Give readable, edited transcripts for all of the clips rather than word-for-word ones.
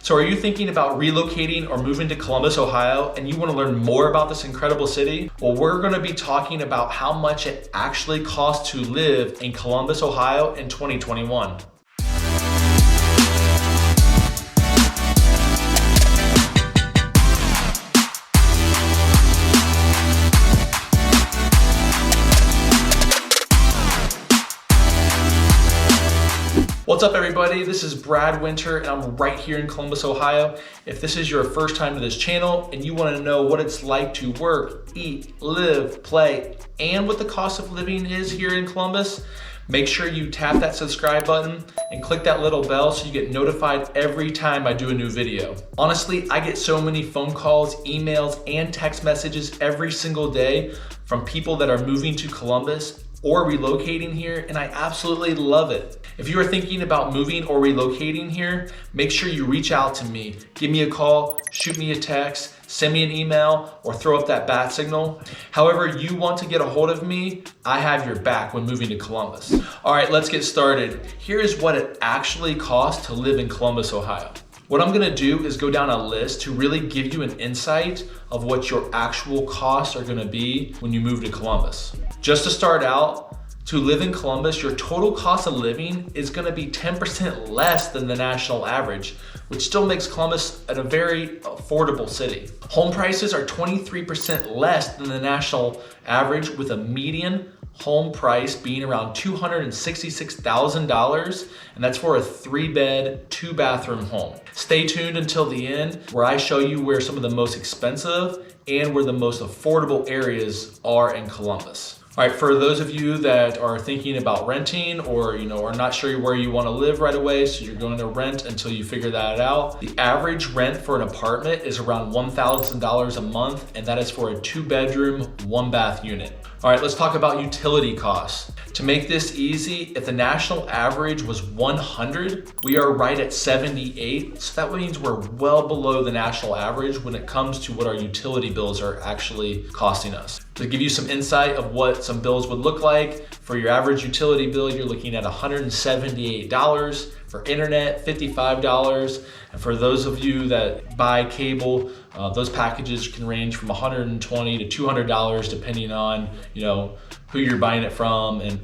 So are you thinking about relocating or moving to Columbus, Ohio, and you want to learn more about this incredible city? Well, we're going to be talking about how much it actually costs to live in Columbus, Ohio in 2021. What's up, everybody? This is Brad Winter, and I'm right here in Columbus, Ohio. If this is your first time to this channel and you want to know what it's like to work, eat, live, play, and what the cost of living is here in Columbus, make sure you tap that subscribe button and click that little bell so you get notified every time I do a new video. Honestly, I get so many phone calls, emails, and text messages every single day from people that are moving to Columbus or relocating here, and I absolutely love it. If you are thinking about moving or relocating here, make sure you reach out to me. Give me a call, shoot me a text, send me an email, or throw up that bat signal. However you want to get a hold of me, I have your back when moving to Columbus. All right, let's get started. Here is what it actually costs to live in Columbus, Ohio. What I'm gonna do is go down a list to really give you an insight of what your actual costs are gonna be when you move to Columbus. Just to start out, to live in Columbus, your total cost of living is gonna be 10% less than the national average, which still makes Columbus a very affordable city. Home prices are 23% less than the national average, with a median home price being around $266,000, and that's for a 3-bed, 2-bathroom home. Stay tuned until the end, where I show you where some of the most expensive and where the most affordable areas are in Columbus. All right, for those of you that are thinking about renting or are not sure where you want to live right away, so you're going to rent until you figure that out, the average rent for an apartment is around $1,000 a month, and that is for a 2-bedroom, 1-bath unit. All right, let's talk about utility costs. To make this easy, if the national average was 100, we are right at 78. So that means we're well below the national average when it comes to what our utility bills are actually costing us. To give you some insight of what some bills would look like, for your average utility bill, you're looking at $178. For internet, $55. And for those of you that buy cable, those packages can range from $120 to $200 depending on who you're buying it from and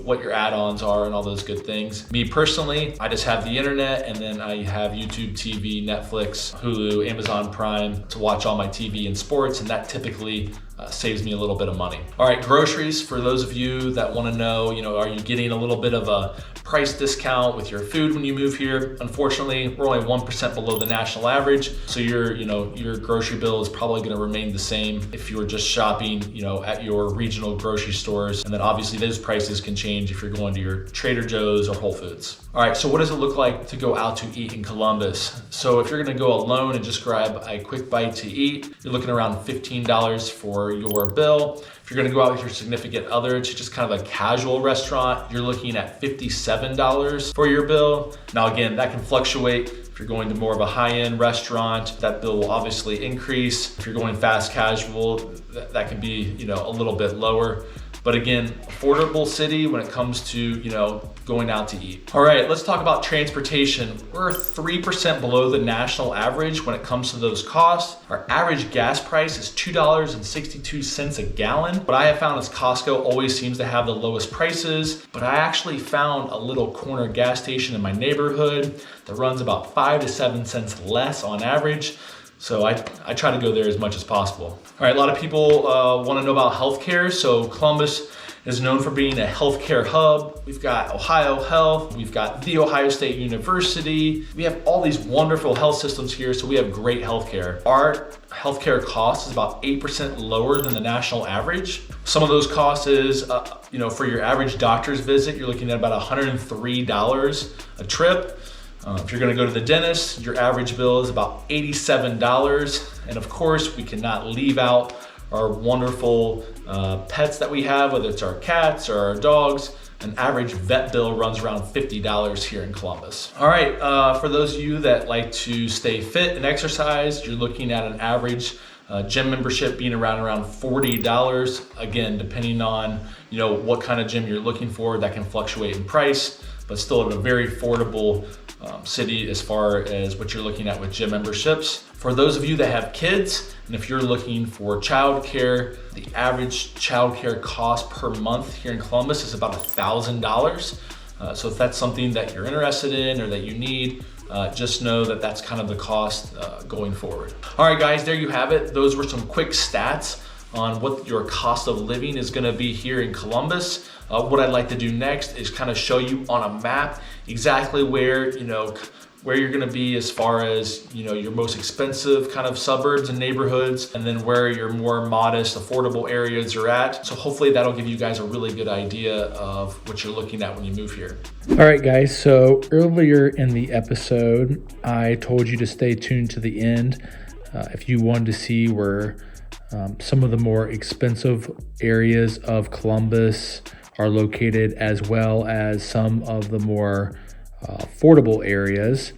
what your add-ons are and all those good things. Me personally, I just have the internet, and then I have YouTube TV, Netflix, Hulu, Amazon Prime to watch all my TV and sports, and that typically saves me a little bit of money. All right, groceries, for those of you that want to know, are you getting a little bit of a price discount with your food when you move here? Unfortunately, we're only 1% below the national average, so your grocery bill is probably going to remain the same if you were just shopping at your regional grocery stores. And then obviously those prices can change if you're going to your Trader Joe's or Whole Foods. All right, so what does it look like to go out to eat in Columbus? So if you're going to go alone and just grab a quick bite to eat, you're looking around $15 for your bill. If you're gonna go out with your significant other to just kind of a casual restaurant, you're looking at $57 for your bill. Now again, that can fluctuate. If you're going to more of a high-end restaurant, that bill will obviously increase. If you're going fast casual, that can be a little bit lower. But again, affordable city when it comes to going out to eat. All right, let's talk about transportation. We're 3% below the national average when it comes to those costs. Our average gas price is $2.62 a gallon. What I have found is Costco always seems to have the lowest prices, but I actually found a little corner gas station in my neighborhood that runs about 5 to 7 cents less on average. So I try to go there as much as possible. All right, a lot of people want to know about healthcare. So Columbus is known for being a healthcare hub. We've got Ohio Health, we've got The Ohio State University. We have all these wonderful health systems here, so we have great healthcare. Our healthcare cost is about 8% lower than the national average. Some of those costs is, for your average doctor's visit, you're looking at about $103 a trip. If you're gonna go to the dentist, your average bill is about $87. And of course, we cannot leave out our wonderful pets that we have, whether it's our cats or our dogs. An average vet bill runs around $50 here in Columbus. All right, for those of you that like to stay fit and exercise, you're looking at an average gym membership being around $40. Again, depending on what kind of gym you're looking for, that can fluctuate in price, but still at a very affordable city as far as what you're looking at with gym memberships. For those of you that have kids, and if you're looking for childcare, the average childcare cost per month here in Columbus is about $1,000. So if that's something that you're interested in or that you need, just know that that's kind of the cost going forward. All right, guys, there you have it. Those were some quick stats on what your cost of living is gonna be here in Columbus. What I'd like to do next is kind of show you on a map exactly where you're gonna be as far as your most expensive kind of suburbs and neighborhoods, and then where your more modest, affordable areas are at. So hopefully that'll give you guys a really good idea of what you're looking at when you move here. All right, guys, so earlier in the episode, I told you to stay tuned to the end if you wanted to see where some of the more expensive areas of Columbus are located, as well as some of the more affordable areas,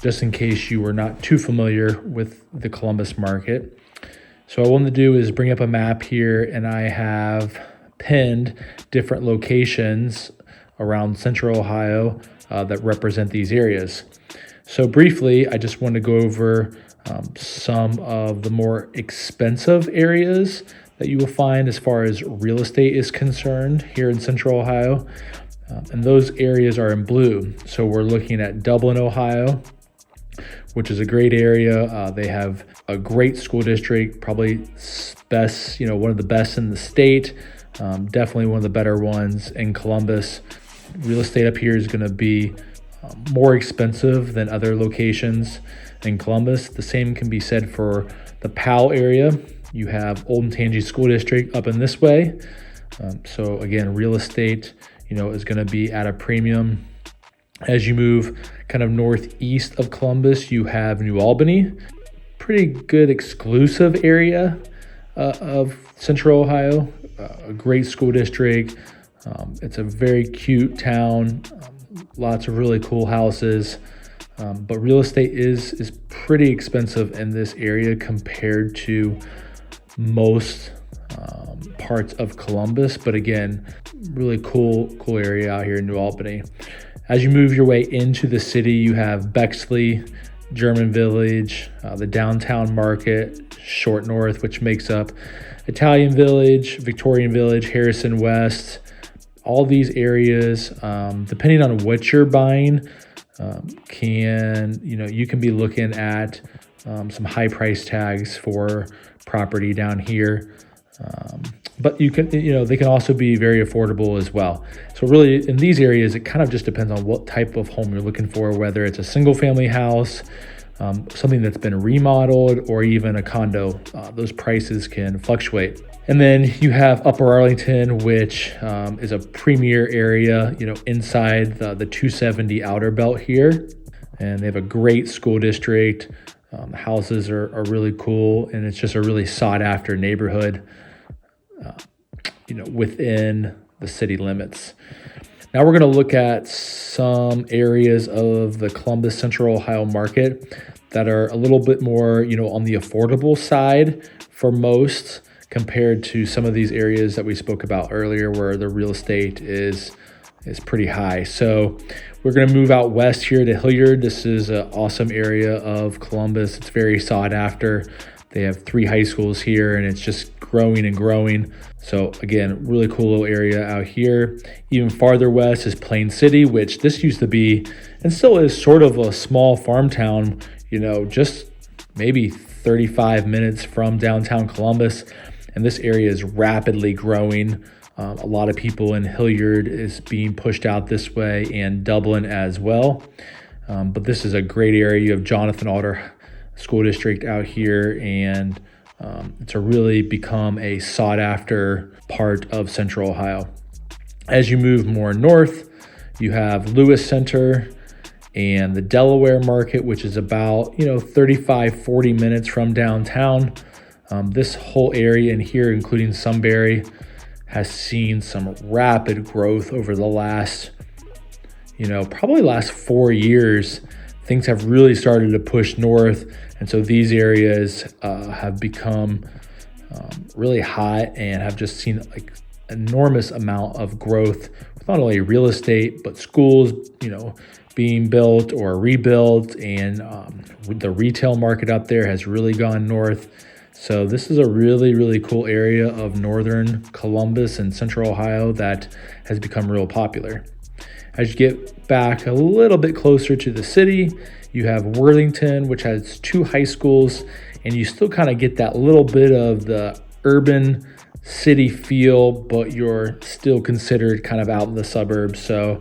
just in case you were not too familiar with the Columbus market. So what I wanted to do is bring up a map here, and I have pinned different locations around Central Ohio that represent these areas. So briefly, I just want to go over some of the more expensive areas that you will find as far as real estate is concerned here in Central Ohio. And those areas are in blue. So we're looking at Dublin, Ohio, which is a great area. They have a great school district, probably best, one of the best in the state. Definitely one of the better ones in Columbus. Real estate up here is going to be more expensive than other locations in Columbus. The same can be said for the Powell area. You have Old Tangy School District up in this way. So again, real estate, is going to be at a premium. As you move kind of northeast of Columbus, you have New Albany, pretty good exclusive area of Central Ohio, a great school district. It's a very cute town, lots of really cool houses, but real estate is pretty expensive in this area compared to most parts of Columbus. But again, really cool area out here in New Albany. As you move your way into the city, you have Bexley, German Village, the downtown market, Short North, which makes up Italian Village, Victorian Village, Harrison West. All these areas, depending on what you're buying, you can be looking at some high price tags for property down here. But they can also be very affordable as well. So really in these areas, it kind of just depends on what type of home you're looking for, whether it's a single family house, something that's been remodeled, or even a condo. Those prices can fluctuate. And then you have Upper Arlington, which is a premier area, inside the 270 outer belt here. And they have a great school district. Houses are really cool, and it's just a really sought after neighborhood, within the city limits. Now we're going to look at some areas of the Columbus Central Ohio market that are a little bit more, on the affordable side for most, compared to some of these areas that we spoke about earlier where the real estate is pretty high. So we're going to move out west here to Hilliard. This is an awesome area of Columbus. It's very sought after. They have 3 high schools here, and it's just growing and growing. So again, really cool little area out here. Even farther west is Plain City, which this used to be and still is sort of a small farm town, just maybe 35 minutes from downtown Columbus. And this area is rapidly growing. A lot of people in Hilliard is being pushed out this way, and Dublin as well. But this is a great area. You have Jonathan Alder School District out here, and it's really become a sought after part of Central Ohio. As you move more north, you have Lewis Center and the Delaware market, which is about 35-40 minutes from downtown. This whole area in here, including Sunbury, has seen some rapid growth over the last, probably last 4 years. Things have really started to push north, and so these areas have become really hot and have just seen like enormous amount of growth with not only real estate but schools, being built or rebuilt, and the retail market up there has really gone north. So this is a really, really cool area of northern Columbus and central Ohio that has become real popular. As you get back a little bit closer to the city, you have Worthington, which has 2 high schools, and you still kind of get that little bit of the urban city feel, but you're still considered kind of out in the suburbs. So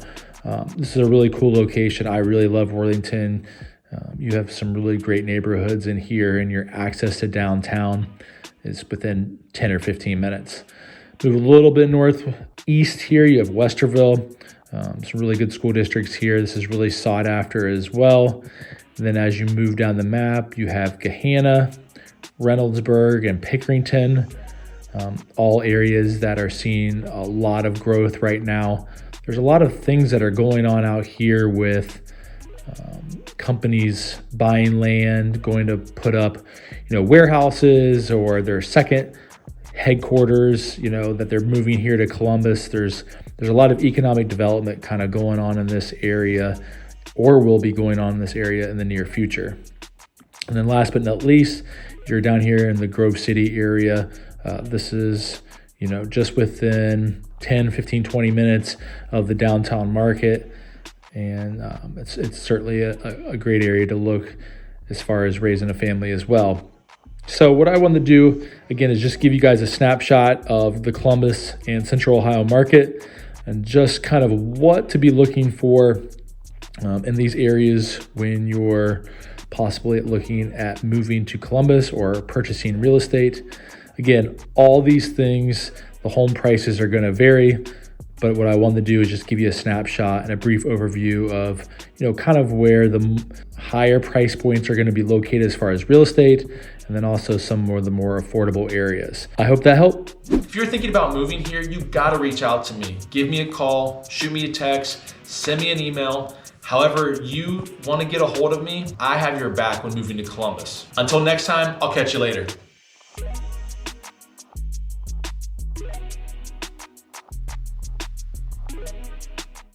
this is a really cool location. I really love Worthington. You have some really great neighborhoods in here, and your access to downtown is within 10 or 15 minutes. Move a little bit northeast here, you have Westerville. Some really good school districts here. This is really sought after as well. And then as you move down the map, you have Gahanna, Reynoldsburg, and Pickerington, all areas that are seeing a lot of growth right now. There's a lot of things that are going on out here with companies buying land, going to put up, warehouses or their second headquarters, that they're moving here to Columbus. There's a lot of economic development kind of going on in this area, or will be going on in this area in the near future. And then last but not least, you're down here in the Grove City area. This is, just within 10, 15, 20 minutes of the downtown market. And it's certainly a great area to look as far as raising a family as well. So what I want to do, again, is just give you guys a snapshot of the Columbus and Central Ohio market and just kind of what to be looking for in these areas when you're possibly looking at moving to Columbus or purchasing real estate. Again, all these things, the home prices are going to vary, but what I wanted to do is just give you a snapshot and a brief overview of, kind of where the higher price points are going to be located as far as real estate, and then also some of the more affordable areas. I hope that helped. If you're thinking about moving here, you gotta reach out to me. Give me a call, shoot me a text, send me an email. However you want to get a hold of me, I have your back when moving to Columbus. Until next time, I'll catch you later.